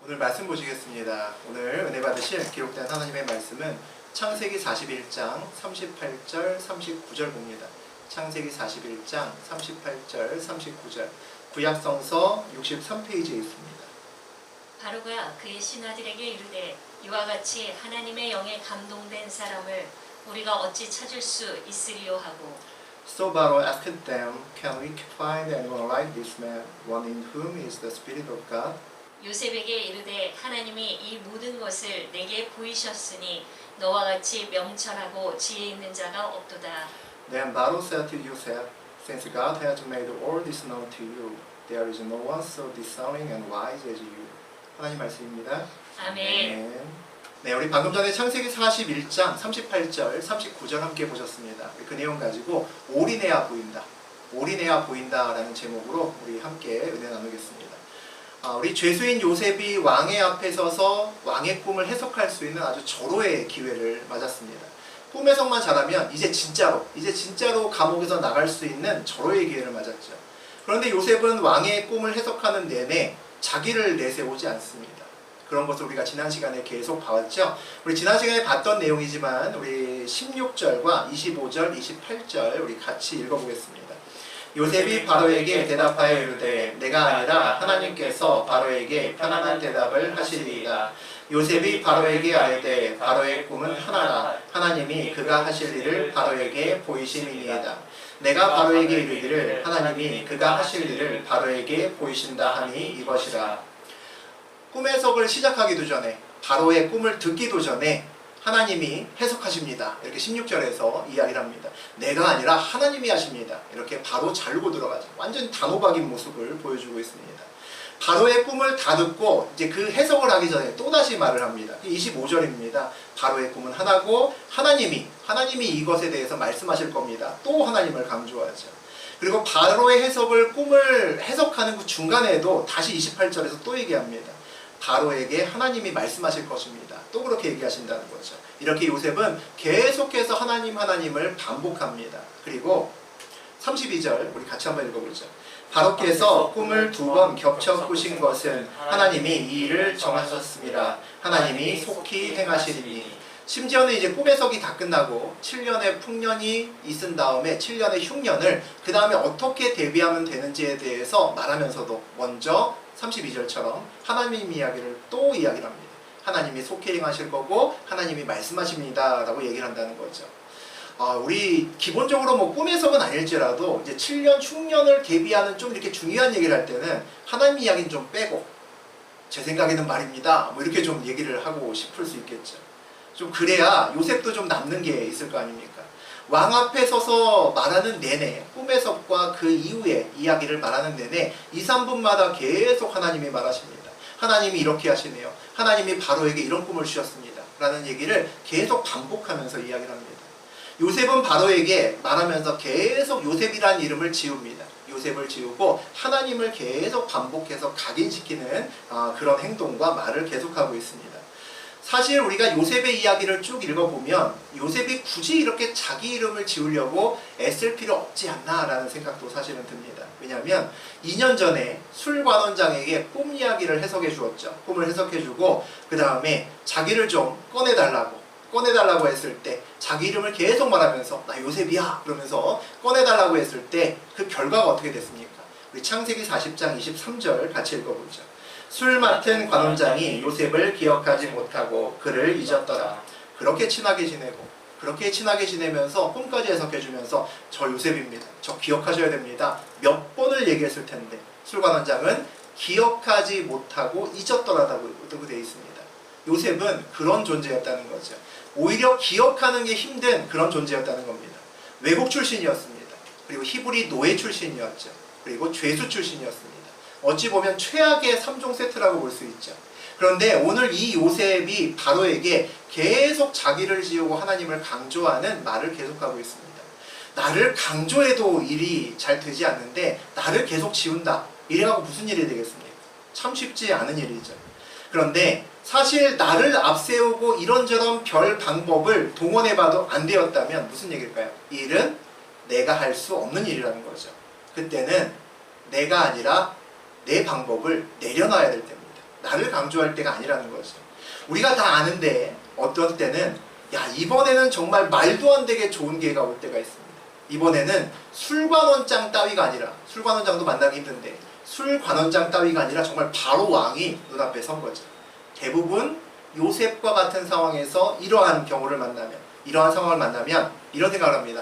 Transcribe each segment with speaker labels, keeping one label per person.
Speaker 1: 오늘 말씀 보시겠습니다. 오늘 은혜 받으실 기록된 하나님의 말씀은 창세기 41장 38절 39절 봅니다. 창세기 41장 38절 39절 구약성서 63페이지에 있습니다.
Speaker 2: 바로가 그의 신하들에게 이르되 이와 같이 하나님의 영에 감동된 사람을 우리가 어찌 찾을 수 있으리요 하고
Speaker 1: So Pharaoh asked them, Can we find anyone like this man, one in whom is the Spirit of God?
Speaker 2: 요셉에게 이르되 하나님이 이 모든 것을 내게 보이셨으니 너와 같이 명철하고 지혜 있는 자가 없도다.
Speaker 1: Then Pharaoh said to Joseph, Since God has made all this known to you, there is no one so discerning and wise as you. 하나님 말씀입니다.
Speaker 2: 아멘.
Speaker 1: 네, 우리 방금 전에 창세기 41장 38절 39절 함께 보셨습니다. 그 내용 가지고 올인해야 보인다. 올인해야 보인다라는 제목으로 우리 함께 은혜 나누겠습니다. 우리 죄수인 요셉이 왕의 앞에 서서 왕의 꿈을 해석할 수 있는 아주 절호의 기회를 맞았습니다. 꿈 해석만 잘하면 이제 진짜로 감옥에서 나갈 수 있는 절호의 기회를 맞았죠. 그런데 요셉은 왕의 꿈을 해석하는 내내 자기를 내세우지 않습니다. 그런 것을 우리가 지난 시간에 계속 봐왔죠. 우리 지난 시간에 봤던 내용이지만 우리 16절과 25절, 28절 우리 같이 읽어보겠습니다. 요셉이 바로에게 대답하여 이르되 내가 아니라 하나님께서 바로에게 편안한 대답을 하시리이다. 요셉이 바로에게 아뢰되 바로의 꿈은 하나라. 하나님이 그가 하실 일을 바로에게 보이심이니이다. 내가 바로에게 이르기를 하나님이 그가 하실 일을 바로에게 보이신다 하니 이것이라. 꿈 해석을 시작하기도 전에 바로의 꿈을 듣기도 전에 하나님이 해석하십니다. 이렇게 16절에서 이야기를 합니다. 내가 아니라 하나님이 하십니다. 이렇게 바로 자르고 들어가죠. 완전 단호박인 모습을 보여주고 있습니다. 바로의 꿈을 다 듣고 이제 그 해석을 하기 전에 또다시 말을 합니다. 25절입니다. 바로의 꿈은 하나고 하나님이 이것에 대해서 말씀하실 겁니다. 또 하나님을 강조하죠. 그리고 바로의 꿈을 해석하는 그 중간에도 다시 28절에서 또 얘기합니다. 바로에게 하나님이 말씀하실 것입니다. 또 그렇게 얘기하신다는 거죠. 이렇게 요셉은 계속해서 하나님을 반복합니다. 그리고 32절 우리 같이 한번 읽어보죠. 바로께서 꿈을 2번 겹쳐 꾸신 것은 하나님이 이 일을 정하셨습니다. 하나님이 속히 행하시리니. 심지어는 이제 꿈 해석이 다 끝나고 7년의 풍년이 있은 다음에 7년의 흉년을 그 다음에 어떻게 대비하면 되는지에 대해서 말하면서도 먼저 32절처럼 하나님 이야기를 또 이야기를 합니다. 하나님이 속히 행하실 거고 하나님이 말씀하십니다 라고 얘기를 한다는 거죠. 우리 기본적으로 뭐 꿈 해석은 아닐지라도 이제 7년 흉년을 대비하는 좀 이렇게 중요한 얘기를 할 때는 하나님 이야기는 좀 빼고 제 생각에는 말입니다 뭐 이렇게 좀 얘기를 하고 싶을 수 있겠죠. 좀 그래야 요셉도 좀 남는 게 있을 거 아닙니까? 왕 앞에 서서 말하는 내내 꿈 해석과 그 이후에 이야기를 말하는 내내 2, 3분마다 계속 하나님이 말하십니다. 하나님이 이렇게 하시네요. 하나님이 바로에게 이런 꿈을 주셨습니다. 라는 얘기를 계속 반복하면서 이야기를 합니다. 요셉은 바로에게 말하면서 계속 요셉이라는 이름을 지웁니다. 요셉을 지우고 하나님을 계속 반복해서 각인시키는 그런 행동과 말을 계속하고 있습니다. 사실 우리가 요셉의 이야기를 쭉 읽어보면 요셉이 굳이 이렇게 자기 이름을 지으려고 애쓸 필요 없지 않나 라는 생각도 사실은 듭니다. 왜냐하면 2년 전에 술관원장에게 꿈 이야기를 해석해 주었죠. 꿈을 해석해 주고 그 다음에 자기를 좀 꺼내달라고 했을 때 자기 이름을 계속 말하면서 나 요셉이야 그러면서 꺼내달라고 했을 때 그 결과가 어떻게 됐습니까? 우리 창세기 40장 23절 같이 읽어보죠. 술 맡은 관원장이 요셉을 기억하지 못하고 그를 잊었더라. 그렇게 친하게 지내면서 꿈까지 해석해주면서 저 요셉입니다. 저 기억하셔야 됩니다. 몇 번을 얘기했을 텐데 술관원장은 기억하지 못하고 잊었더라라고 되어 있습니다. 요셉은 그런 존재였다는 거죠. 오히려 기억하는 게 힘든 그런 존재였다는 겁니다. 외국 출신이었습니다. 그리고 히브리 노예 출신이었죠. 그리고 죄수 출신이었습니다. 어찌 보면 최악의 3종 세트라고 볼 수 있죠. 그런데 오늘 이 요셉이 바로에게 계속 자기를 지우고 하나님을 강조하는 말을 계속하고 있습니다. 나를 강조해도 일이 잘 되지 않는데 나를 계속 지운다. 이래가고 무슨 일이 되겠습니까? 참 쉽지 않은 일이죠. 그런데 사실 나를 앞세우고 이런저런 별 방법을 동원해봐도 안 되었다면 무슨 얘기일까요? 이 일은 내가 할 수 없는 일이라는 거죠. 그때는 내가 아니라 내 방법을 내려놔야 될 때입니다. 나를 강조할 때가 아니라는 거죠. 우리가 다 아는데 어떤 때는 야, 이번에는 정말 말도 안 되게 좋은 기회가 올 때가 있습니다. 이번에는 술관원장 따위가 아니라, 술관원장도 만나기 힘든데 술관원장 따위가 아니라 정말 바로 왕이 눈앞에 선 거죠. 대부분 요셉과 같은 상황에서 이러한 경우를 만나면, 이러한 상황을 만나면 이런 생각을 합니다.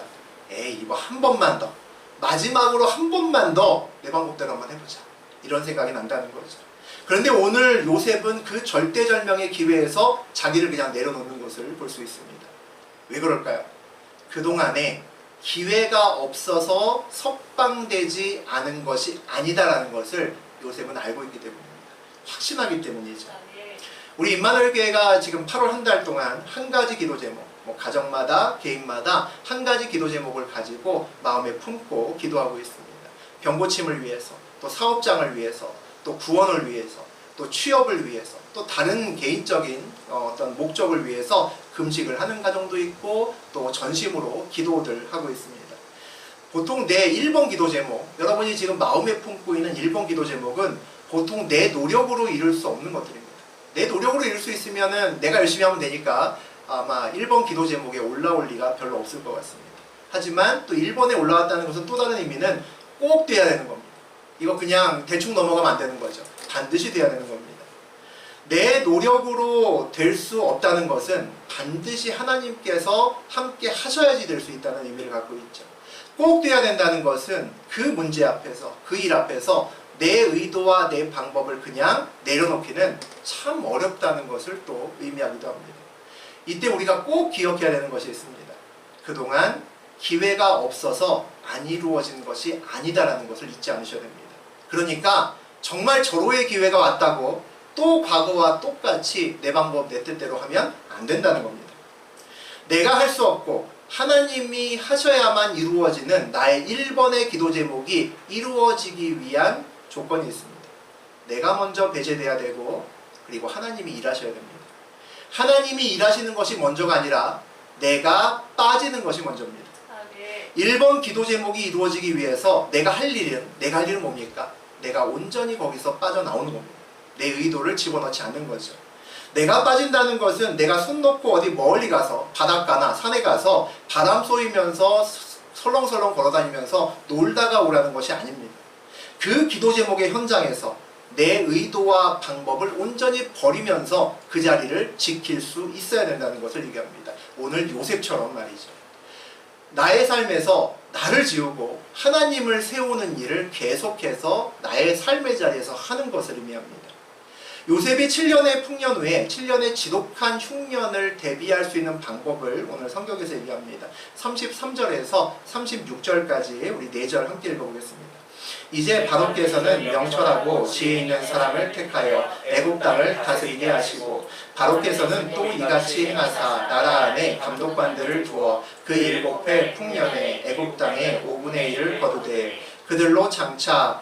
Speaker 1: 에이, 이거 한 번만 더, 마지막으로 한 번만 더 내 방법대로 한번 해보자, 이런 생각이 난다는 거죠. 그런데 오늘 요셉은 그 절대절명의 기회에서 자기를 그냥 내려놓는 것을 볼 수 있습니다. 왜 그럴까요? 그동안에 기회가 없어서 석방되지 않은 것이 아니다라는 것을 요셉은 알고 있기 때문입니다. 확신하기 때문이죠. 우리 임마누엘 교회가 지금 8월 한 달 동안 한 가지 기도 제목, 가정마다 개인마다 한 가지 기도 제목을 가지고 마음에 품고 기도하고 있습니다. 병고침을 위해서, 또 사업장을 위해서, 또 구원을 위해서, 또 취업을 위해서, 또 다른 개인적인 어떤 목적을 위해서 금식을 하는 가정도 있고, 또 전심으로 기도들 하고 있습니다. 보통 내 1번 기도 제목, 여러분이 지금 마음에 품고 있는 1번 기도 제목은 보통 내 노력으로 이룰 수 없는 것들입니다. 내 노력으로 이룰 수 있으면은 내가 열심히 하면 되니까 아마 1번 기도 제목에 올라올 리가 별로 없을 것 같습니다. 하지만 또 1번에 올라왔다는 것은 또 다른 의미는 꼭 돼야 되는 겁니다. 이거 그냥 대충 넘어가면 안 되는 거죠. 반드시 돼야 되는 겁니다. 내 노력으로 될 수 없다는 것은 반드시 하나님께서 함께 하셔야지 될 수 있다는 의미를 갖고 있죠. 꼭 돼야 된다는 것은 그 문제 앞에서, 그 일 앞에서 내 의도와 내 방법을 그냥 내려놓기는 참 어렵다는 것을 또 의미하기도 합니다. 이때 우리가 꼭 기억해야 되는 것이 있습니다. 그동안 기회가 없어서 안 이루어진 것이 아니다라는 것을 잊지 않으셔야 됩니다. 그러니까 정말 절호의 기회가 왔다고 또 과거와 똑같이 내 방법 내 뜻대로 하면 안 된다는 겁니다. 내가 할 수 없고 하나님이 하셔야만 이루어지는 나의 1번의 기도 제목이 이루어지기 위한 조건이 있습니다. 내가 먼저 배제돼야 되고, 그리고 하나님이 일하셔야 됩니다. 하나님이 일하시는 것이 먼저가 아니라 내가 빠지는 것이 먼저입니다. 1번 기도 제목이 이루어지기 위해서 내가 할 일은 뭡니까? 내가 온전히 거기서 빠져나오는 겁니다. 내 의도를 집어넣지 않는 거죠. 내가 빠진다는 것은 내가 손 놓고 어디 멀리 가서, 바닷가나 산에 가서 바람 쏘이면서 설렁설렁 걸어다니면서 놀다가 오라는 것이 아닙니다. 그 기도 제목의 현장에서 내 의도와 방법을 온전히 버리면서 그 자리를 지킬 수 있어야 된다는 것을 얘기합니다. 오늘 요셉처럼 말이죠. 나의 삶에서 나를 지우고 하나님을 세우는 일을 계속해서 나의 삶의 자리에서 하는 것을 의미합니다. 요셉이 7년의 풍년 후에 7년의 지독한 흉년을 대비할 수 있는 방법을 오늘 성경에서 얘기합니다. 33절에서 36절까지 우리 4절 함께 읽어보겠습니다. 이제 바로께서는 명철하고 지혜 있는 사람을 택하여 애굽 땅을 다스리게 하시고, 바로께서는 또 이같이 행하사 나라 안에 감독관들을 두어 그 7해 풍년에 애굽 땅에 5분의 1을 거두되 그들로 장차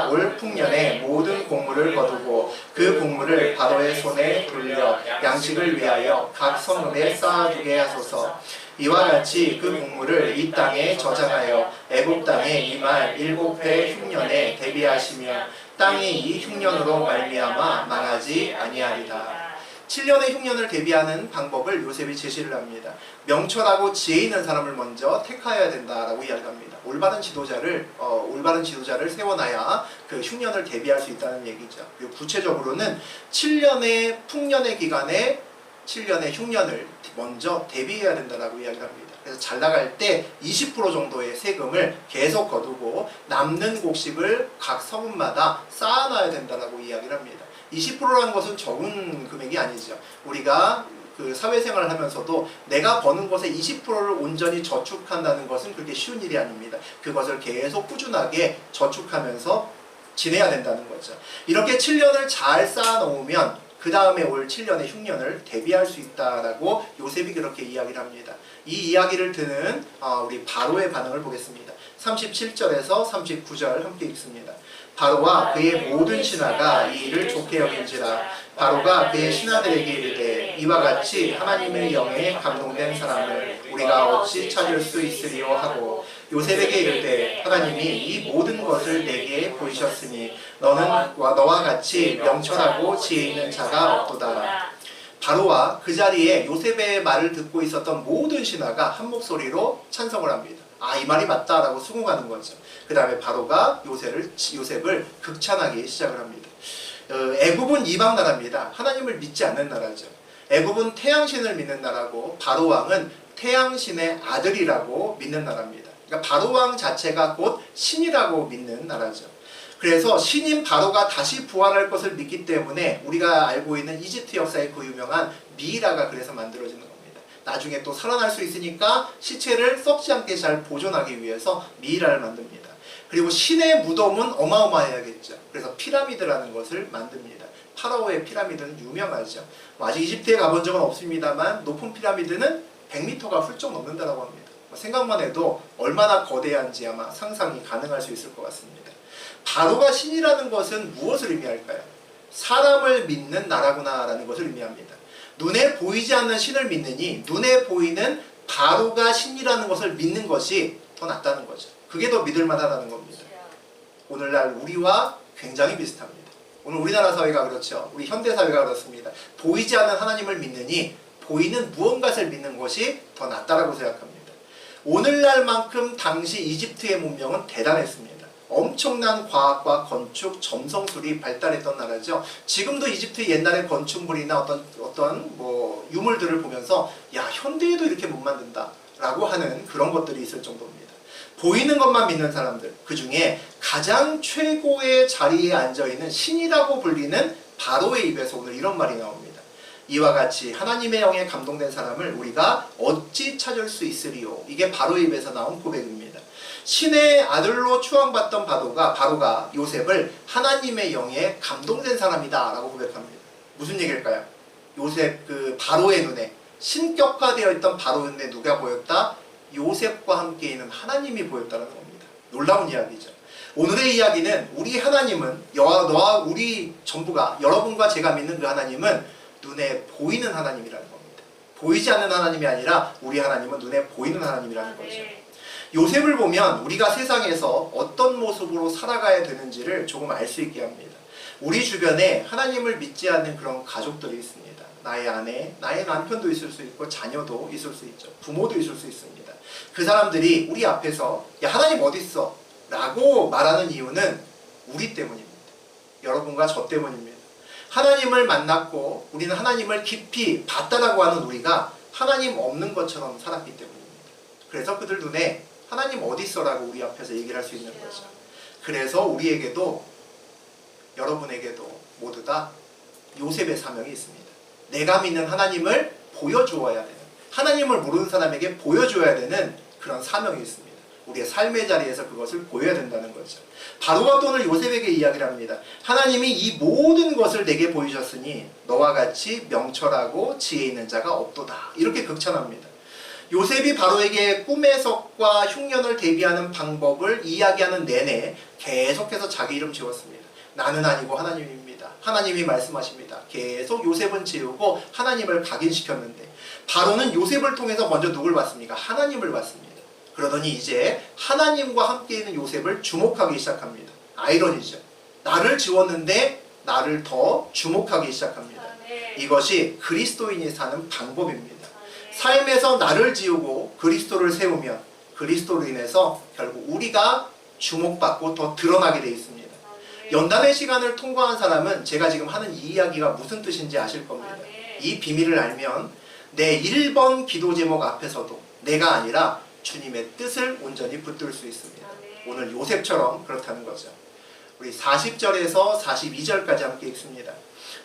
Speaker 1: 올 풍년에 모든 곡물을 거두고 그 곡물을 바로의 손에 돌려 양식을 위하여 각 성읍에 쌓아두게 하소서. 이와 같이 그 곡물을 이 땅에 저장하여 애굽 땅에 임할 7해 흉년에 대비하시면 땅이 이 흉년으로 말미암아 망하지 아니하리라. 7년의 흉년을 대비하는 방법을 요셉이 제시를 합니다. 명철하고 지혜 있는 사람을 먼저 택하여야 된다라고 이야기합니다. 올바른 지도자를 세워놔야 그 흉년을 대비할 수 있다는 얘기죠. 그리고 구체적으로는 7년의 풍년의 기간에 7년의 흉년을 먼저 대비해야 된다라고 이야기합니다. 그래서 잘 나갈 때 20% 정도의 세금을 계속 거두고 남는 곡식을 각 성읍마다 쌓아놔야 된다라고 이야기를 합니다. 20%라는 것은 적은 금액이 아니죠. 우리가 그 사회생활을 하면서도 내가 버는 것의 20%를 온전히 저축한다는 것은 그렇게 쉬운 일이 아닙니다. 그것을 계속 꾸준하게 저축하면서 지내야 된다는 거죠. 이렇게 7년을 잘 쌓아놓으면 그 다음에 올 7년의 흉년을 대비할 수 있다라고 요셉이 그렇게 이야기를 합니다. 이 이야기를 듣는 우리 바로의 반응을 보겠습니다. 37절에서 39절 함께 읽습니다. 바로와 그의 모든 신하가 이 일을 좋게 여긴지라 바로가 그의 신하들에게 이르되 이와 같이 하나님의 영에 감동된 사람을 우리가 어찌 찾을 수 있으리요 하고 요셉에게 이르되 하나님이 이 모든 것을 내게 보이셨으니 너는 너와 같이 명철하고 지혜 있는 자가 없도다. 바로와 그 자리에 요셉의 말을 듣고 있었던 모든 신하가 한 목소리로 찬성을 합니다. 아, 이 말이 맞다라고 수긍하는 거죠. 그 다음에 바로가 요셉을 극찬하기 시작을 합니다. 애굽은 이방 나라입니다. 하나님을 믿지 않는 나라죠. 애굽은 태양신을 믿는 나라고 바로왕은 태양신의 아들이라고 믿는 나라입니다. 그러니까 바로왕 자체가 곧 신이라고 믿는 나라죠. 그래서 신인 바로가 다시 부활할 것을 믿기 때문에 우리가 알고 있는 이집트 역사의 그 유명한 미이라가 그래서 만들어지는 겁니다. 나중에 또 살아날 수 있으니까 시체를 썩지 않게 잘 보존하기 위해서 미이라를 만듭니다. 그리고 신의 무덤은 어마어마해야겠죠. 그래서 피라미드라는 것을 만듭니다. 파라오의 피라미드는 유명하죠. 아직 이집트에 가본 적은 없습니다만 높은 피라미드는 100m가 훌쩍 넘는다고 합니다. 생각만 해도 얼마나 거대한지 아마 상상이 가능할 수 있을 것 같습니다. 바로가 신이라는 것은 무엇을 의미할까요? 사람을 믿는 나라구나 라는 것을 의미합니다. 눈에 보이지 않는 신을 믿느니 눈에 보이는 바로가 신이라는 것을 믿는 것이 더 낫다는 거죠. 그게 더 믿을만하다는 겁니다. 오늘날 우리와 굉장히 비슷합니다. 오늘 우리나라 사회가 그렇죠. 우리 현대사회가 그렇습니다. 보이지 않는 하나님을 믿느니 보이는 무언가를 믿는 것이 더 낫다라고 생각합니다. 오늘날만큼 당시 이집트의 문명은 대단했습니다. 엄청난 과학과 건축, 점성술이 발달했던 나라죠. 지금도 이집트 옛날의 건축물이나 어떤 유물들을 보면서 야, 현대에도 이렇게 못 만든다 라고 하는 그런 것들이 있을 정도입니다. 보이는 것만 믿는 사람들, 그 중에 가장 최고의 자리에 앉아있는 신이라고 불리는 바로의 입에서 오늘 이런 말이 나옵니다. 이와 같이 하나님의 영에 감동된 사람을 우리가 어찌 찾을 수 있으리요. 이게 바로의 입에서 나온 고백입니다. 신의 아들로 추앙받던 바로가 요셉을 하나님의 영에 감동된 사람이다 라고 고백합니다. 무슨 얘기일까요? 요셉 바로의 눈에 신격화되어 있던 바로의 눈에 누가 보였다? 요셉과 함께 있는 하나님이 보였다는 겁니다. 놀라운 이야기죠. 오늘의 이야기는 우리 하나님은 너와 우리 전부가 여러분과 제가 믿는 그 하나님은 눈에 보이는 하나님이라는 겁니다. 보이지 않는 하나님이 아니라 우리 하나님은 눈에 보이는 하나님이라는 거죠. 요셉을 보면 우리가 세상에서 어떤 모습으로 살아가야 되는지를 조금 알 수 있게 합니다. 우리 주변에 하나님을 믿지 않는 그런 가족들이 있습니다. 나의 아내, 나의 남편도 있을 수 있고 자녀도 있을 수 있죠. 부모도 있을 수 있습니다. 그 사람들이 우리 앞에서 야, 하나님 어디 있어? 라고 말하는 이유는 우리 때문입니다. 여러분과 저 때문입니다. 하나님을 만났고 우리는 하나님을 깊이 봤다라고 하는 우리가 하나님 없는 것처럼 살았기 때문입니다. 그래서 그들 눈에 하나님 어디 있어라고 우리 앞에서 얘기를 할 수 있는 거죠. 그래서 우리에게도 여러분에게도 모두 다 요셉의 사명이 있습니다. 내가 믿는 하나님을 보여주어야 되는, 하나님을 모르는 사람에게 보여줘야 되는 그런 사명이 있습니다. 우리의 삶의 자리에서 그것을 보여야 된다는 거죠. 바로가 또 오늘 요셉에게 이야기를 합니다. 하나님이 이 모든 것을 내게 보이셨으니 너와 같이 명철하고 지혜 있는 자가 없도다. 이렇게 극찬합니다. 요셉이 바로에게 꿈의 석과 흉년을 대비하는 방법을 이야기하는 내내 계속해서 자기 이름 지웠습니다. 나는 아니고 하나님입니다. 하나님이 말씀하십니다. 계속 요셉은 지우고 하나님을 각인시켰는데 바로는 요셉을 통해서 먼저 누굴 봤습니까? 하나님을 봤습니다. 그러더니 이제 하나님과 함께 있는 요셉을 주목하기 시작합니다. 아이러니죠. 나를 지웠는데 나를 더 주목하기 시작합니다. 이것이 그리스도인이 사는 방법입니다. 삶에서 나를 지우고 그리스도를 세우면 그리스도로 인해서 결국 우리가 주목받고 더 드러나게 되어 있습니다. 연단의 시간을 통과한 사람은 제가 지금 하는 이 이야기가 무슨 뜻인지 아실 겁니다. 이 비밀을 알면 내 1번 기도 제목 앞에서도 내가 아니라 주님의 뜻을 온전히 붙들 수 있습니다. 오늘 요셉처럼 그렇다는 거죠. 우리 40절에서 42절까지 함께 읽습니다.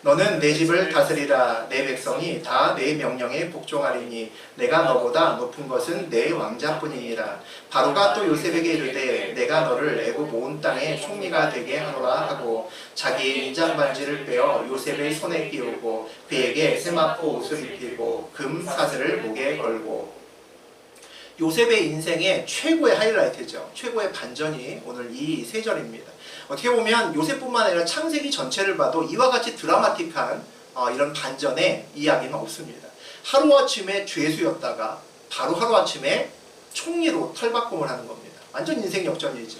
Speaker 1: 너는 내 집을 다스리라. 내 백성이 다 내 명령에 복종하리니 내가 너보다 높은 것은 내 왕자뿐이니라. 바로가 또 요셉에게 이르되 내가 너를 애굽 온 땅의 총리가 되게 하노라 하고 자기의 인장 반지를 빼어 요셉의 손에 끼우고 그에게 세마포 옷을 입히고 금 사슬을 목에 걸고. 요셉의 인생의 최고의 하이라이트죠. 최고의 반전이 오늘 이 세 절입니다. 어떻게 보면 요셉뿐만 아니라 창세기 전체를 봐도 이와 같이 드라마틱한 이런 반전의 이야기는 없습니다. 하루아침에 죄수였다가 바로 하루아침에 총리로 탈바꿈을 하는 겁니다. 완전 인생 역전이죠.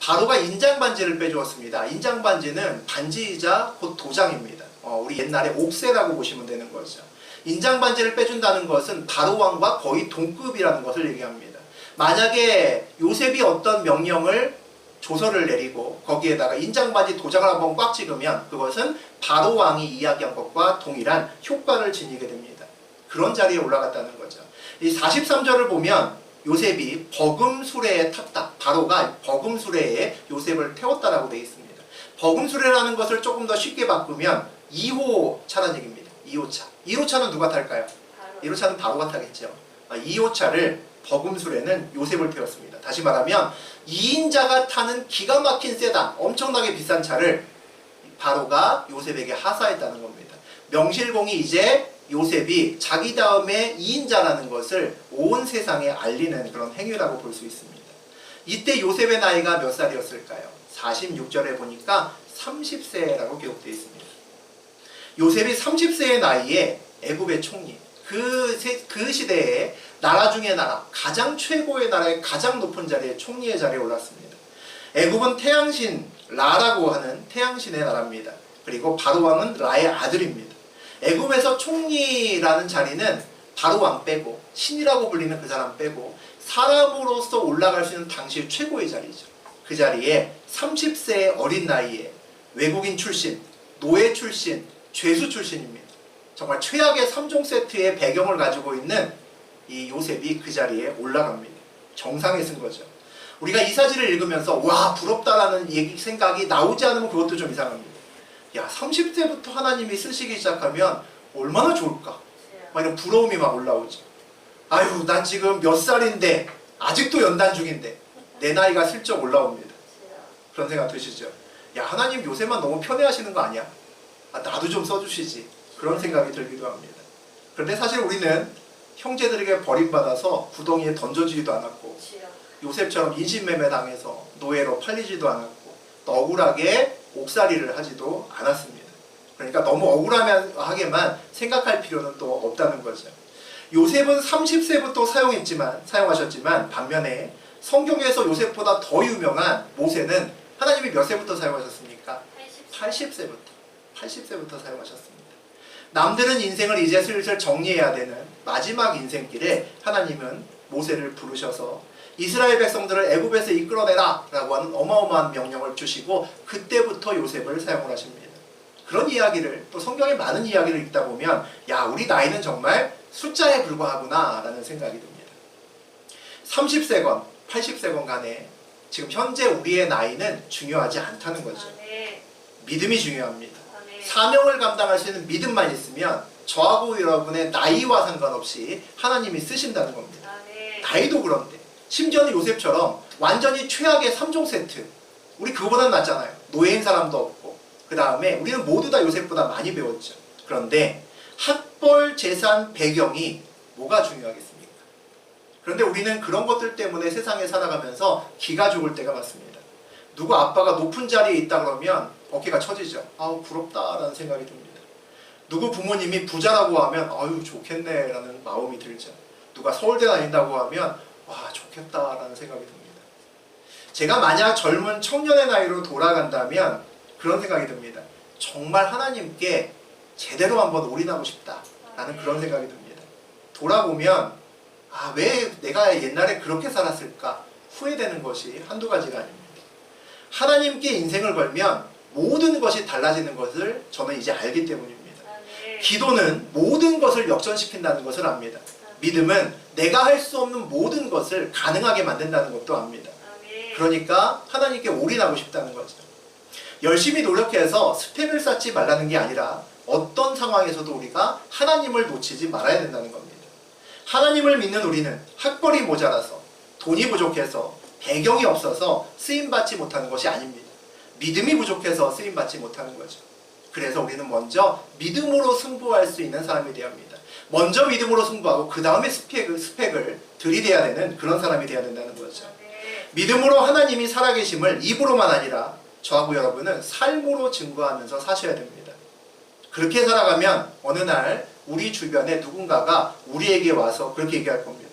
Speaker 1: 바로가 인장반지를 빼주었습니다. 인장반지는 반지이자 곧 도장입니다. 우리 옛날에 옥새라고 보시면 되는 거죠. 인장반지를 빼준다는 것은 바로 왕과 거의 동급이라는 것을 얘기합니다. 만약에 요셉이 어떤 명령을 조서를 내리고 거기에다가 인장반지 도장을 한번 꽉 찍으면 그것은 바로 왕이 이야기한 것과 동일한 효과를 지니게 됩니다. 그런 자리에 올라갔다는 거죠. 이 43절을 보면 요셉이 버금수레에 탔다. 바로가 버금수레에 요셉을 태웠다라고 되어 있습니다. 버금수레라는 것을 조금 더 쉽게 바꾸면 2호차라는 얘기입니다. 2호차. 1호차는 누가 탈까요? 1호차는 바로가 타겠죠. 2호차를 버금수레는 요셉을 태웠습니다. 다시 말하면 2인자가 타는 기가 막힌 세단, 엄청나게 비싼 차를 바로가 요셉에게 하사했다는 겁니다. 명실공히 이제 요셉이 자기 다음에 2인자라는 것을 온 세상에 알리는 그런 행위라고 볼 수 있습니다. 이때 요셉의 나이가 몇 살이었을까요? 46절에 보니까 30세라고 기록되어 있습니다. 요셉이 30세의 나이에 애굽의 총리, 그 시대에 나라 중의 나라, 가장 최고의 나라의 가장 높은 자리에 총리의 자리에 올랐습니다. 애굽은 태양신 라라고 하는 태양신의 나라입니다. 그리고 바로 왕은 라의 아들입니다. 애굽에서 총리라는 자리는 바로 왕 빼고 신이라고 불리는 그 사람 빼고 사람으로서 올라갈 수 있는 당시 최고의 자리죠. 그 자리에 30세의 어린 나이에 외국인 출신, 노예 출신, 죄수 출신입니다. 정말 최악의 3종 세트의 배경을 가지고 있는 이 요셉이 그 자리에 올라갑니다. 정상에 쓴 거죠. 우리가 이 사진을 읽으면서 와 부럽다라는 생각이 나오지 않으면 그것도 좀 이상합니다. 야 30세부터 하나님이 쓰시기 시작하면 얼마나 좋을까? 막 이런 부러움이 막 올라오죠. 아유 난 지금 몇 살인데 아직도 연단 중인데 내 나이가 슬쩍 올라옵니다. 그런 생각 드시죠? 야 하나님 요새만 너무 편애하시는 거 아니야? 나도 좀 써주시지. 그런 생각이 들기도 합니다. 그런데 사실 우리는 형제들에게 버림받아서 구덩이에 던져지지도 않았고 요셉처럼 인신매매 당해서 노예로 팔리지도 않았고 또 억울하게 옥살이를 하지도 않았습니다. 그러니까 너무 억울하게만 생각할 필요는 또 없다는 거죠. 요셉은 30세부터 사용하셨지만 반면에 성경에서 요셉보다 더 유명한 모세는 하나님이 몇 세부터 사용하셨습니까? 80세부터 사용하셨습니다. 남들은 인생을 이제 슬슬 정리해야 되는 마지막 인생길에 하나님은 모세를 부르셔서 이스라엘 백성들을 애굽에서 이끌어내라 라고 하는 어마어마한 명령을 주시고 그때부터 요셉을 사용을 하십니다. 그런 이야기를 또 성경의 많은 이야기를 읽다 보면 야 우리 나이는 정말 숫자에 불과하구나 라는 생각이 듭니다. 30세건 80세건 간에 지금 현재 우리의 나이는 중요하지 않다는 거죠. 믿음이 중요합니다. 사명을 감당할 수 있는 믿음만 있으면 저하고 여러분의 나이와 상관없이 하나님이 쓰신다는 겁니다. 나이도 그런데 심지어는 요셉처럼 완전히 최악의 3종 세트 우리 그거보다는 낫잖아요. 노예인 사람도 없고 그 다음에 우리는 모두 다 요셉보다 많이 배웠죠. 그런데 학벌, 재산, 배경이 뭐가 중요하겠습니까? 그런데 우리는 그런 것들 때문에 세상에 살아가면서 기가 죽을 때가 많습니다. 누구 아빠가 높은 자리에 있다 그러면 어깨가 처지죠. 아우 부럽다라는 생각이 듭니다. 누구 부모님이 부자라고 하면 아유 좋겠네 라는 마음이 들죠. 누가 서울대 다닌다고 하면 와 좋겠다라는 생각이 듭니다. 제가 만약 젊은 청년의 나이로 돌아간다면 그런 생각이 듭니다. 정말 하나님께 제대로 한번 올인하고 싶다라는 그런 생각이 듭니다. 돌아보면 왜 내가 옛날에 그렇게 살았을까 후회되는 것이 한두 가지가 아닙니다. 하나님께 인생을 걸면 모든 것이 달라지는 것을 저는 이제 알기 때문입니다. 기도는 모든 것을 역전시킨다는 것을 압니다. 믿음은 내가 할 수 없는 모든 것을 가능하게 만든다는 것도 압니다. 그러니까 하나님께 올인하고 싶다는 거죠. 열심히 노력해서 스펙을 쌓지 말라는 게 아니라 어떤 상황에서도 우리가 하나님을 놓치지 말아야 된다는 겁니다. 하나님을 믿는 우리는 학벌이 모자라서 돈이 부족해서 배경이 없어서 쓰임받지 못하는 것이 아닙니다. 믿음이 부족해서 쓰임받지 못하는 거죠. 그래서 우리는 먼저 믿음으로 승부할 수 있는 사람이 되어야 합니다. 먼저 믿음으로 승부하고 그 다음에 스펙을 들이대야 되는 그런 사람이 되어야 된다는 거죠. 믿음으로 하나님이 살아계심을 입으로만 아니라 저하고 여러분은 삶으로 증거하면서 사셔야 됩니다. 그렇게 살아가면 어느 날 우리 주변에 누군가가 우리에게 와서 그렇게 얘기할 겁니다.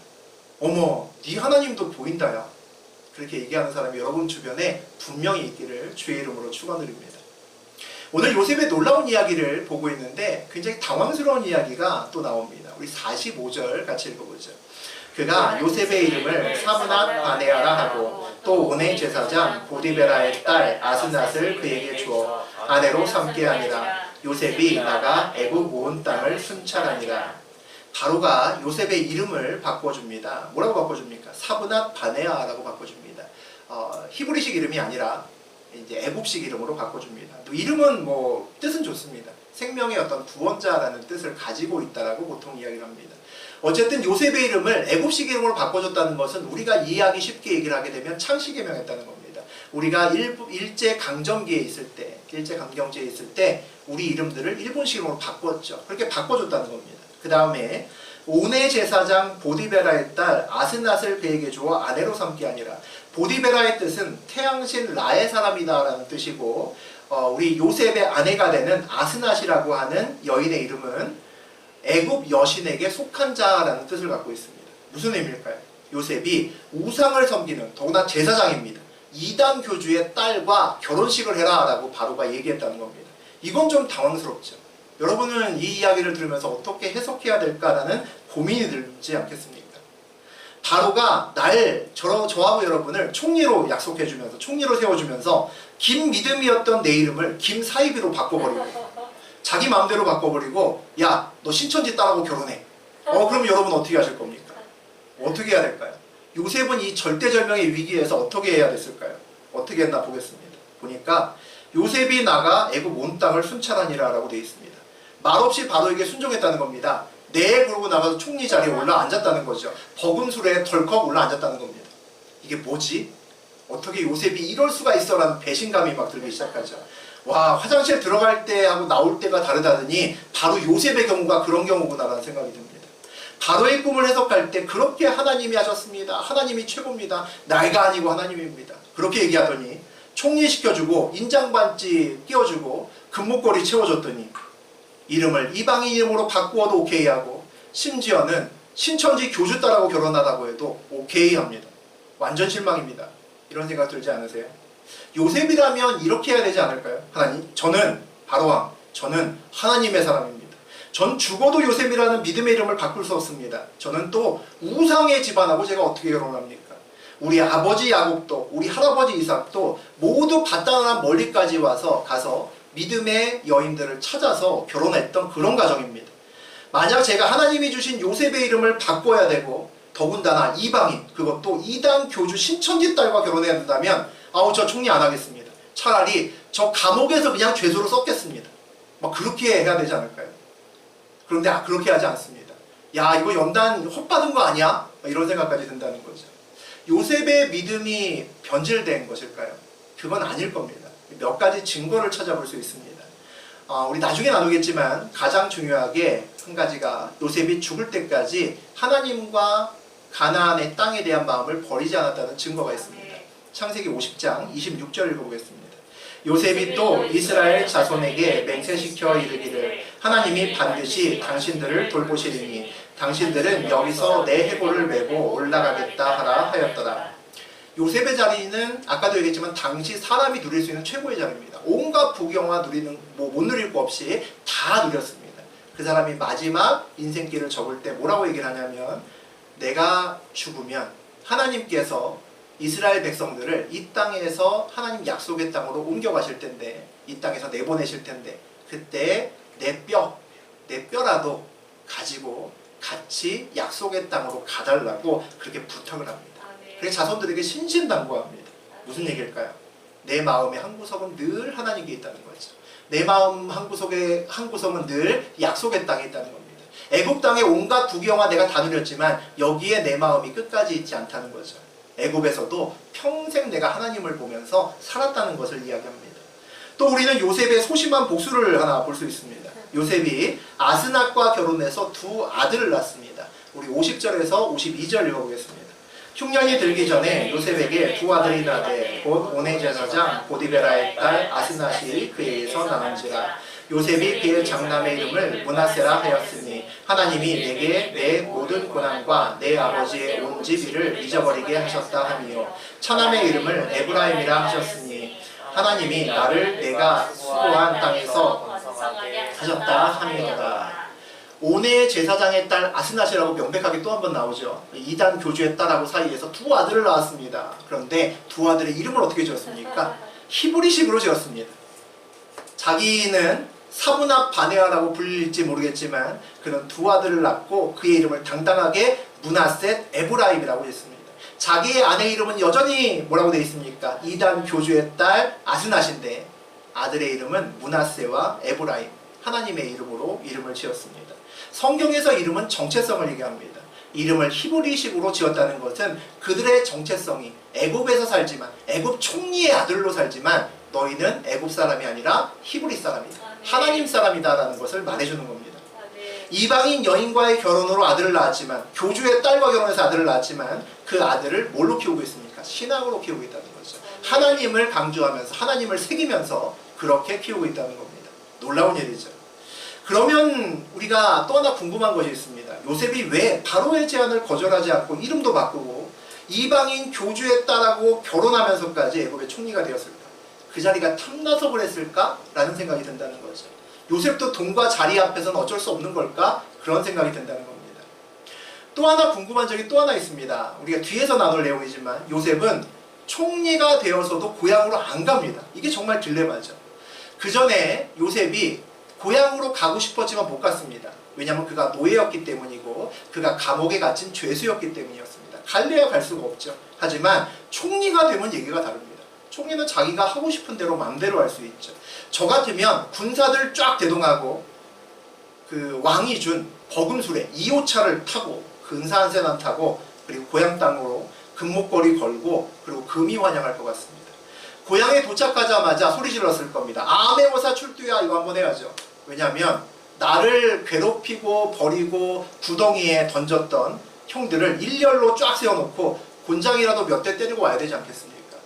Speaker 1: 어머, 네 하나님도 보인다야. 그렇게 얘기하는 사람이 여러분 주변에 분명히 있기를 주의 이름으로 축원드립니다. 오늘 요셉의 놀라운 이야기를 보고 있는데 굉장히 당황스러운 이야기가 또 나옵니다. 우리 45절 같이 읽어보죠. 그가 요셉의 이름을 사브낫 바네아라 하고 또 온의 제사장 보디베라의 딸 아스낫을 그에게 주어 아내로 삼게 하니라. 요셉이 나가 애굽 온 땅을 순찰하니라. 바로가 요셉의 이름을 바꿔줍니다. 뭐라고 바꿔줍니까? 사브낫 바네아라고 바꿔줍니다. 히브리식 이름이 아니라 이제 애굽식 이름으로 바꿔줍니다. 또 이름은 뭐 뜻은 좋습니다. 생명의 어떤 구원자라는 뜻을 가지고 있다라고 보통 이야기를 합니다. 어쨌든 요셉의 이름을 애굽식 이름으로 바꿔줬다는 것은 우리가 이해하기 쉽게 얘기를 하게 되면 창세기에 명했다는 겁니다. 우리가 일제 강점기에 있을 때 우리 이름들을 일본식 이름으로 바꿨죠. 그렇게 바꿔줬다는 겁니다. 그 다음에 온의 제사장 보디베라의 딸 아스낫을 그에게 주어 아내로 삼게 아니라. 보디베라의 뜻은 태양신 라의 사람이다 라는 뜻이고, 우리 요셉의 아내가 되는 아스낫이라고 하는 여인의 이름은 애굽 여신에게 속한 자라는 뜻을 갖고 있습니다. 무슨 의미일까요? 요셉이 우상을 섬기는, 더구나 제사장입니다. 이단 교주의 딸과 결혼식을 해라 라고 바로가 얘기했다는 겁니다. 이건 좀 당황스럽죠. 여러분은 이 이야기를 들으면서 어떻게 해석해야 될까라는 고민이 들지 않겠습니까? 바로가 저하고 여러분을 총리로 약속해주면서, 총리로 세워주면서 김믿음이었던 내 이름을 김사이비로 바꿔버리고, 자기 마음대로 바꿔버리고, 야, 너 신천지 딸하고 결혼해. 그럼 여러분 어떻게 하실 겁니까? 어떻게 해야 될까요? 요셉은 이 절대절명의 위기에서 어떻게 해야 됐을까요? 어떻게 했나 보겠습니다. 보니까 요셉이 나가 애굽 온 땅을 순찰하니라 라고 되어 있습니다. 말없이 바로에게 순종했다는 겁니다. 네, 그러고 나가서 총리 자리에 올라앉았다는 거죠. 버금술에 덜컥 올라앉았다는 겁니다. 이게 뭐지? 어떻게 요셉이 이럴 수가 있어? 라는 배신감이 막 들기 시작하죠. 와, 화장실 들어갈 때하고 나올 때가 다르다더니 바로 요셉의 경우가 그런 경우구나 라는 생각이 듭니다. 바로의 꿈을 해석할 때 그렇게 하나님이 하셨습니다. 하나님이 최고입니다. 나이가 아니고 하나님입니다. 그렇게 얘기하더니 총리 시켜주고 인장반지 끼워주고 금목걸이 채워줬더니 이름을 이방인 이름으로 바꾸어도 오케이 하고, 심지어는 신천지 교주 딸하고 결혼하다고 해도 오케이 합니다. 완전 실망입니다. 이런 생각 들지 않으세요? 요셉이라면 이렇게 해야 되지 않을까요? 하나님, 저는 바로왕, 저는 하나님의 사람입니다. 전 죽어도 요셉이라는 믿음의 이름을 바꿀 수 없습니다. 저는 또 우상의 집안하고 제가 어떻게 결혼합니까? 우리 아버지 야곱도, 우리 할아버지 이삭도 모두 바다나 멀리까지 가서 믿음의 여인들을 찾아서 결혼했던 그런 가정입니다. 만약 제가 하나님이 주신 요셉의 이름을 바꿔야 되고, 더군다나 이방인, 그것도 이단 교주 신천지 딸과 결혼해야 된다면 저 총리 안 하겠습니다. 차라리 저 감옥에서 그냥 죄수로 썩겠습니다. 막 그렇게 해야 되지 않을까요? 그런데 그렇게 하지 않습니다. 야, 이거 연단 헛받은 거 아니야? 이런 생각까지 든다는 거죠. 요셉의 믿음이 변질된 것일까요? 그건 아닐 겁니다. 몇 가지 증거를 찾아볼 수 있습니다. 우리 나중에 나누겠지만 가장 중요하게 한 가지가 요셉이 죽을 때까지 하나님과 가나안의 땅에 대한 마음을 버리지 않았다는 증거가 있습니다. 창세기 50장 26절 읽어보겠습니다. 요셉이 또 이스라엘 자손에게 맹세시켜 이르기를 하나님이 반드시 당신들을 돌보시리니 당신들은 여기서 내 해골을 메고 올라가겠다 하라 하였더라. 요셉의 자리는 아까도 얘기했지만 당시 사람이 누릴 수 있는 최고의 자리입니다. 온갖 부경화 누리는 못 누릴 거 없이 다 누렸습니다. 그 사람이 마지막 인생길을 접을 때 뭐라고 얘기를 하냐면, 내가 죽으면 하나님께서 이스라엘 백성들을 이 땅에서 하나님 약속의 땅으로 옮겨가실 텐데, 이 땅에서 내보내실 텐데, 그때 내 뼈라도 가지고 같이 약속의 땅으로 가달라고 그렇게 부탁을 합니다. 그래서 자손들에게 신신당부합니다. 무슨 얘기일까요? 내 마음의 한 구석은 늘 하나님께 있다는 거죠. 내 마음 한 구석은 늘 약속의 땅에 있다는 겁니다. 애굽 땅의 온갖 부경화 내가 다 누렸지만 여기에 내 마음이 끝까지 있지 않다는 거죠. 애굽에서도 평생 내가 하나님을 보면서 살았다는 것을 이야기합니다. 또 우리는 요셉의 소심한 복수를 하나 볼 수 있습니다. 요셉이 아스낫과 결혼해서 두 아들을 낳습니다. 우리 50절에서 52절 읽어보겠습니다. 흉년이 들기 전에 요셉에게 두 아들이 나되 곧 온의 제사장 보디베라의 딸 아스낫이 그에게서 나는지라. 요셉이 그의 장남의 이름을 므낫세라 하였으니 하나님이 내게 내 모든 고난과 내 아버지의 온 집일을 잊어버리게 하셨다 하며 차남의 이름을 에브라임이라 하셨으니 하나님이 나를 내가 수고한 땅에서 하셨다 함이로다. 오네의 제사장의 딸 아스낫이라고 명백하게 또 한 번 나오죠. 이단 교주의 딸하고 사이에서 두 아들을 낳았습니다. 그런데 두 아들의 이름을 어떻게 지었습니까? 히브리식으로 지었습니다. 자기는 사브낫 바네아라고 불릴지 모르겠지만 그는 두 아들을 낳고 그의 이름을 당당하게 므낫셋 에브라임이라고 했습니다. 자기의 아내 이름은 여전히 뭐라고 되어 있습니까? 이단 교주의 딸 아스낫인데 아들의 이름은 므낫세와 에브라임, 하나님의 이름으로 이름을 지었습니다. 성경에서 이름은 정체성을 얘기합니다. 이름을 히브리식으로 지었다는 것은 그들의 정체성이 애굽에서 살지만 애굽 총리의 아들로 살지만 너희는 애굽 사람이 아니라 히브리 사람이다. 하나님 사람이다라는 것을 말해주는 겁니다. 이방인 여인과의 결혼으로 아들을 낳았지만 교주의 딸과 결혼해서 아들을 낳았지만 그 아들을 뭘로 키우고 있습니까? 신앙으로 키우고 있다는 거죠. 하나님을 강조하면서 하나님을 새기면서 그렇게 키우고 있다는 겁니다. 놀라운 일이죠. 그러면 우리가 또 하나 궁금한 것이 있습니다. 요셉이 왜 바로의 제안을 거절하지 않고 이름도 바꾸고 이방인 교주의 딸하고 결혼하면서까지 애굽의 총리가 되었을까? 그 자리가 탐나서 그랬을까? 라는 생각이 든다는 거죠. 요셉도 돈과 자리 앞에서는 어쩔 수 없는 걸까? 그런 생각이 든다는 겁니다. 또 하나 궁금한 점이 또 하나 있습니다. 우리가 뒤에서 나눌 내용이지만 요셉은 총리가 되어서도 고향으로 안 갑니다. 이게 정말 딜레마죠. 그 전에 요셉이 고향으로 가고 싶었지만 못 갔습니다. 왜냐하면 그가 노예였기 때문이고 그가 감옥에 갇힌 죄수였기 때문이었습니다. 갈래야 갈 수가 없죠. 하지만 총리가 되면 얘기가 다릅니다. 총리는 자기가 하고 싶은 대로 마음대로 할 수 있죠. 저 같으면 군사들 쫙 대동하고 그 왕이 준 버금수레 2호차를 타고 근사한 세난 타고 그리고 고향 땅으로 금목걸이 걸고 그리고 금이 환영할 것 같습니다. 고향에 도착하자마자 소리 질렀을 겁니다. 아메오사 출두야 이거 한번 해야죠. 왜냐하면 나를 괴롭히고 버리고 구덩이에 던졌던 형들을 일렬로 쫙 세워놓고 곤장이라도 몇 대 때리고 와야 되지 않겠습니까?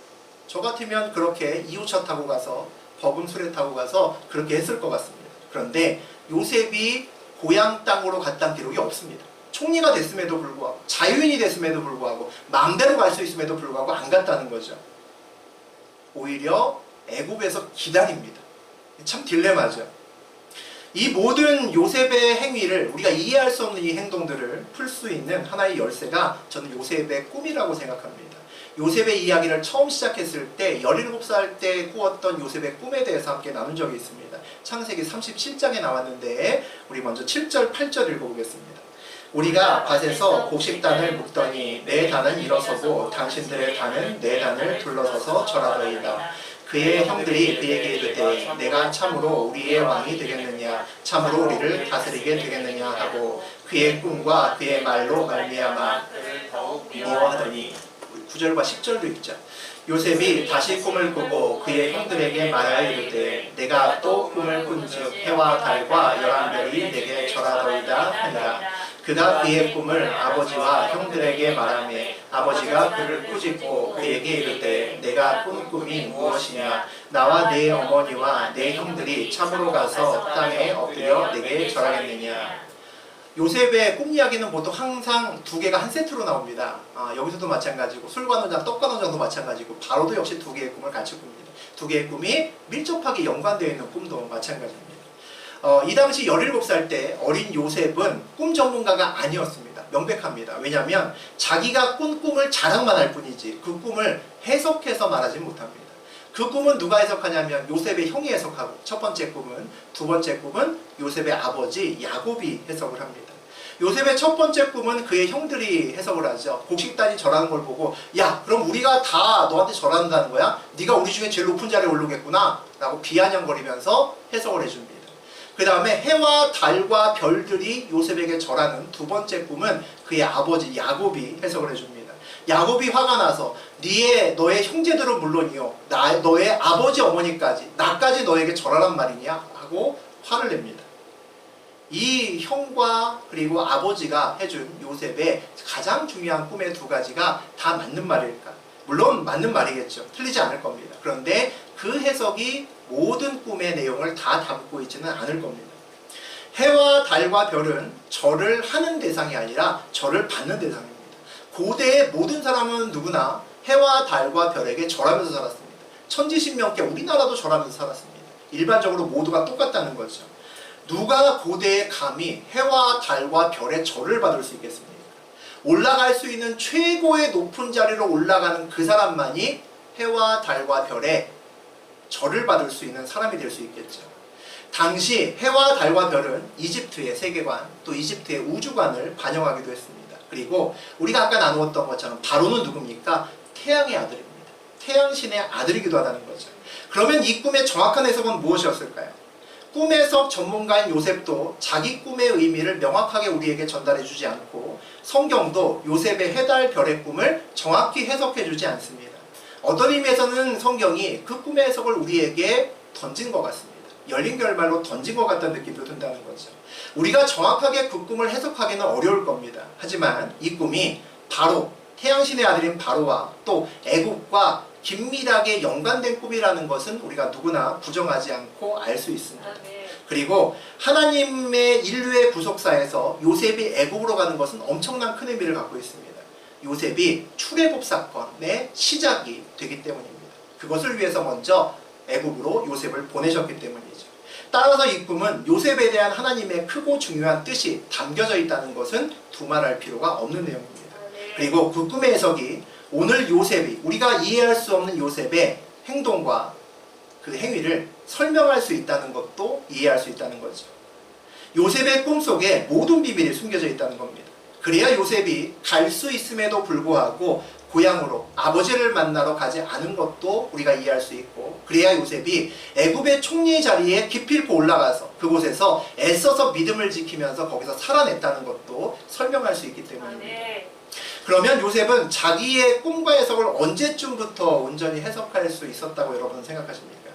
Speaker 1: 저 같으면 그렇게 2호차 타고 가서 버금수레 타고 가서 그렇게 했을 것 같습니다. 그런데 요셉이 고향 땅으로 갔다는 기록이 없습니다. 총리가 됐음에도 불구하고 자유인이 됐음에도 불구하고 마음대로 갈 수 있음에도 불구하고 안 갔다는 거죠. 오히려 애굽에서 기다립니다. 참 딜레마죠. 이 모든 요셉의 행위를 우리가 이해할 수 없는 이 행동들을 풀 수 있는 하나의 열쇠가 저는 요셉의 꿈이라고 생각합니다. 요셉의 이야기를 처음 시작했을 때 17살 때 꾸었던 요셉의 꿈에 대해서 함께 나눈 적이 있습니다. 창세기 37장에 나왔는데 우리 먼저 7절 8절 읽어보겠습니다. 우리가 밭에서 곡식단을 묶더니 내 단은 일어서고 당신들의 단은 내 단을 둘러서서 절하더이다. 그의 형들이 그에게 이르되 내가 참으로 우리의 왕이 되겠느냐 참으로 우리를 다스리게 되겠느냐 하고 그의 꿈과 그의 말로 말미암아 그를 더욱 미워하더니 9절과 10절도 읽자. 요셉이 다시 꿈을 꾸고 그의 형들에게 말하여 이르되 내가 또 꿈을 꾼즉 해와 달과 열한 별이 내게 절하더이다 하니라. 그가 그의 꿈을 아버지와 형들에게 말하매 아버지가 그를 꾸짖고 그에게 이르되 내가 꾼 꿈이 무엇이냐 나와 내 어머니와 내 형들이 참으로 가서 땅에 엎드려 내게 절하겠느냐. 요셉의 꿈 이야기는 보통 항상 두 개가 한 세트로 나옵니다. 여기서도 마찬가지고 술관원장, 떡관원장도 마찬가지고 바로도 역시 두 개의 꿈을 같이 꿉니다. 두 개의 꿈이 밀접하게 연관되어 있는 꿈도 마찬가지입니다. 이 당시 17살 때 어린 요셉은 꿈 전문가가 아니었습니다. 명백합니다. 왜냐하면 자기가 꾼 꿈을 자랑만 할 뿐이지 그 꿈을 해석해서 말하지 못합니다. 그 꿈은 누가 해석하냐면 요셉의 형이 해석하고 첫 번째 꿈은, 두 번째 꿈은 요셉의 아버지 야곱이 해석을 합니다. 요셉의 첫 번째 꿈은 그의 형들이 해석을 하죠. 곡식단이 절하는 걸 보고 야 그럼 우리가 다 너한테 절한다는 거야? 네가 우리 중에 제일 높은 자리에 오르겠구나 라고 비아냥거리면서 해석을 해줍니다. 그 다음에 해와 달과 별들이 요셉에게 절하는 두 번째 꿈은 그의 아버지 야곱이 해석을 해줍니다. 야곱이 화가 나서 너의 형제들은 물론이요 너의 아버지 어머니까지 나까지 너에게 절하란 말이냐 하고 화를 냅니다. 이 형과 그리고 아버지가 해준 요셉의 가장 중요한 꿈의 두 가지가 다 맞는 말일까? 물론 맞는 말이겠죠. 틀리지 않을 겁니다. 그런데 그 해석이 모든 꿈의 내용을 다 담고 있지는 않을 겁니다. 해와 달과 별은 절을 하는 대상이 아니라 절을 받는 대상입니다. 고대의 모든 사람은 누구나 해와 달과 별에게 절하면서 살았습니다. 천지신명께 우리나라도 절하면서 살았습니다. 일반적으로 모두가 똑같다는 거죠. 누가 고대에 감히 해와 달과 별의 절을 받을 수 있겠습니까? 올라갈 수 있는 최고의 높은 자리로 올라가는 그 사람만이 해와 달과 별의 절을 받을 수 있는 사람이 될 수 있겠죠. 당시 해와 달과 별은 이집트의 세계관, 또 이집트의 우주관을 반영하기도 했습니다. 그리고 우리가 아까 나누었던 것처럼 바로는 누굽니까? 태양의 아들입니다. 태양신의 아들이기도 하다는 거죠. 그러면 이 꿈의 정확한 해석은 무엇이었을까요? 꿈 해석 전문가인 요셉도 자기 꿈의 의미를 명확하게 우리에게 전달해 주지 않고 성경도 요셉의 해달 별의 꿈을 정확히 해석해 주지 않습니다. 어떤 의미에서는 성경이 그 꿈의 해석을 우리에게 던진 것 같습니다. 열린 결말로 던진 것 같다는 느낌도 든다는 거죠. 우리가 정확하게 그 꿈을 해석하기는 어려울 겁니다. 하지만 이 꿈이 바로 태양신의 아들인 바로와 또 애국과 긴밀하게 연관된 꿈이라는 것은 우리가 누구나 부정하지 않고 알 수 있습니다. 그리고 하나님의 인류의 구속사에서 요셉이 애국으로 가는 것은 엄청난 큰 의미를 갖고 있습니다. 요셉이 출애굽 사건의 시작이 되기 때문입니다. 그것을 위해서 먼저 애국으로 요셉을 보내셨기 때문이죠. 따라서 이 꿈은 요셉에 대한 하나님의 크고 중요한 뜻이 담겨져 있다는 것은 두말할 필요가 없는 내용입니다. 그리고 그 꿈의 해석이 오늘 요셉이, 우리가 이해할 수 없는 요셉의 행동과 그 행위를 설명할 수 있다는 것도 이해할 수 있다는 거죠. 요셉의 꿈속에 모든 비밀이 숨겨져 있다는 겁니다. 그래야 요셉이 갈 수 있음에도 불구하고 고향으로 아버지를 만나러 가지 않은 것도 우리가 이해할 수 있고, 그래야 요셉이 애굽의 총리 자리에 기필코 올라가서 그곳에서 애써서 믿음을 지키면서 거기서 살아냈다는 것도 설명할 수 있기 때문입니다. 그러면 요셉은 자기의 꿈과 해석을 언제쯤부터 온전히 해석할 수 있었다고 여러분은 생각하십니까?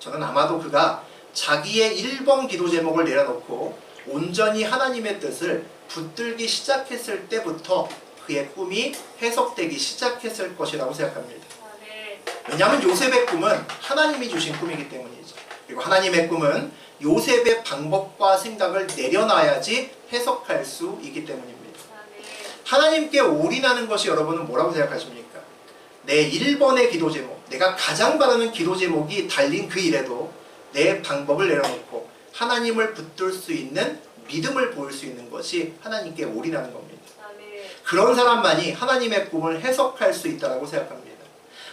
Speaker 1: 저는 아마도 그가 자기의 1번 기도 제목을 내려놓고 온전히 하나님의 뜻을 붙들기 시작했을 때부터 그의 꿈이 해석되기 시작했을 것이라고 생각합니다. 왜냐하면 요셉의 꿈은 하나님이 주신 꿈이기 때문이죠. 그리고 하나님의 꿈은 요셉의 방법과 생각을 내려놔야지 해석할 수 있기 때문입니다. 하나님께 올인하는 것이 여러분은 뭐라고 생각하십니까? 내 1번의 기도 제목, 내가 가장 바라는 기도 제목이 달린 그 일에도 내 방법을 내려놓고 하나님을 붙들 수 있는 믿음을 보일 수 있는 것이 하나님께 올인하는 겁니다. 그런 사람만이 하나님의 꿈을 해석할 수 있다고 생각합니다.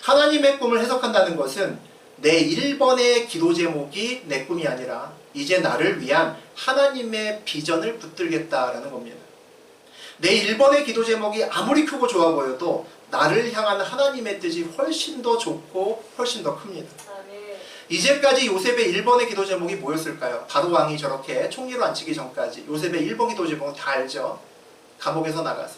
Speaker 1: 하나님의 꿈을 해석한다는 것은 내 1번의 기도 제목이 내 꿈이 아니라 이제 나를 위한 하나님의 비전을 붙들겠다라는 겁니다. 내 1번의 기도 제목이 아무리 크고 좋아 보여도 나를 향한 하나님의 뜻이 훨씬 더 좋고 훨씬 더 큽니다. 이제까지 요셉의 1번의 기도 제목이 뭐였을까요? 바로 왕이 저렇게 총리로 앉히기 전까지 요셉의 1번 기도 제목은 다 알죠. 감옥에서 나가서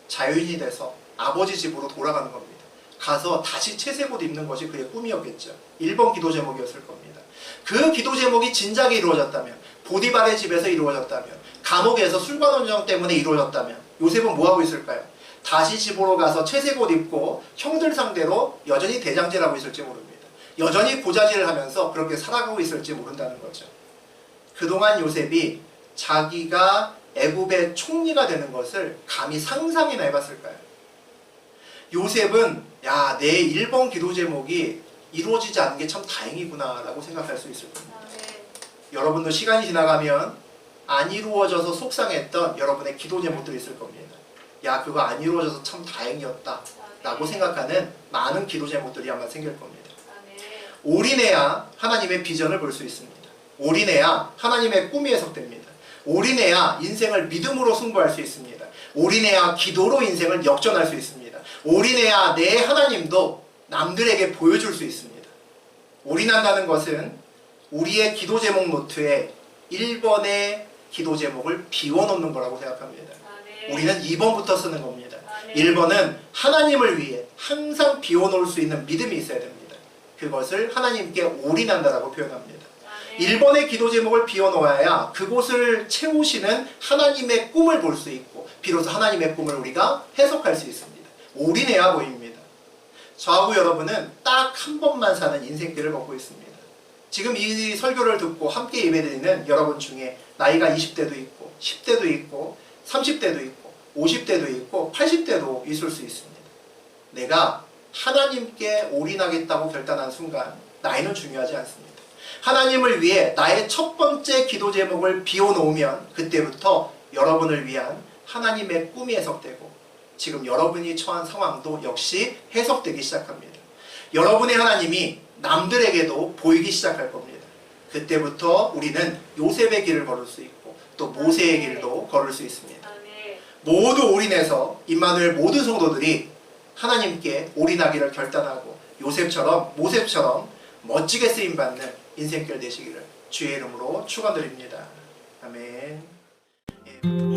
Speaker 1: 자유인이 돼서 아버지 집으로 돌아가는 겁니다. 가서 다시 채색옷 입는 것이 그의 꿈이었겠죠. 1번 기도 제목이었을 겁니다. 그 기도 제목이 진작에 이루어졌다면, 보디발의 집에서 이루어졌다면, 감옥에서 술관원정 때문에 이루어졌다면 요셉은 뭐하고 있을까요? 다시 집으로 가서 채색옷 입고 형들 상대로 여전히 대장질을 하고 있을지 모릅니다. 여전히 고자질을 하면서 그렇게 살아가고 있을지 모른다는 거죠. 그동안 요셉이 자기가 애굽의 총리가 되는 것을 감히 상상이나 해봤을까요? 요셉은 야, 내 1번 기도 제목이 이루어지지 않은 게 참 다행이구나 라고 생각할 수 있을 겁니다. 여러분도 시간이 지나가면 안 이루어져서 속상했던 여러분의 기도 제목들이 있을 겁니다. 야, 그거 안 이루어져서 참 다행이었다 라고 생각하는 많은 기도 제목들이 아마 생길 겁니다. 올인해야 하나님의 비전을 볼 수 있습니다. 올인해야 하나님의 꿈이 해석됩니다. 올인해야 인생을 믿음으로 승부할 수 있습니다. 올인해야 기도로 인생을 역전할 수 있습니다. 올인해야 내 하나님도 남들에게 보여줄 수 있습니다. 올인한다는 것은 우리의 기도 제목 노트에 1번의 기도 제목을 비워놓는 거라고 생각합니다. 우리는 2번부터 쓰는 겁니다. 1번은 하나님을 위해 항상 비워놓을 수 있는 믿음이 있어야 됩니다. 그것을 하나님께 올인한다라고 표현합니다. 1번의 기도 제목을 비워놓아야 그곳을 채우시는 하나님의 꿈을 볼 수 있고 비로소 하나님의 꿈을 우리가 해석할 수 있습니다. 올인해야 보입니다. 저하고 여러분은 딱 한 번만 사는 인생길을 걷고 있습니다. 지금 이 설교를 듣고 함께 예배드리는 여러분 중에 나이가 20대도 있고 10대도 있고 30대도 있고 50대도 있고 80대도 있을 수 있습니다. 내가 하나님께 올인하겠다고 결단한 순간 나이는 중요하지 않습니다. 하나님을 위해 나의 첫 번째 기도 제목을 비워놓으면 그때부터 여러분을 위한 하나님의 꿈이 해석되고 지금 여러분이 처한 상황도 역시 해석되기 시작합니다. 여러분의 하나님이 남들에게도 보이기 시작할 겁니다. 그때부터 우리는 요셉의 길을 걸을 수 있고 또 모세의 길도 걸을 수 있습니다. 모두 올인해서 임마누엘 모든 성도들이 하나님께 올인하기를 결단하고 요셉처럼 모셉처럼 멋지게 쓰임받는 인생길 되시기를 주의 이름으로 축원드립니다. 아멘. 예.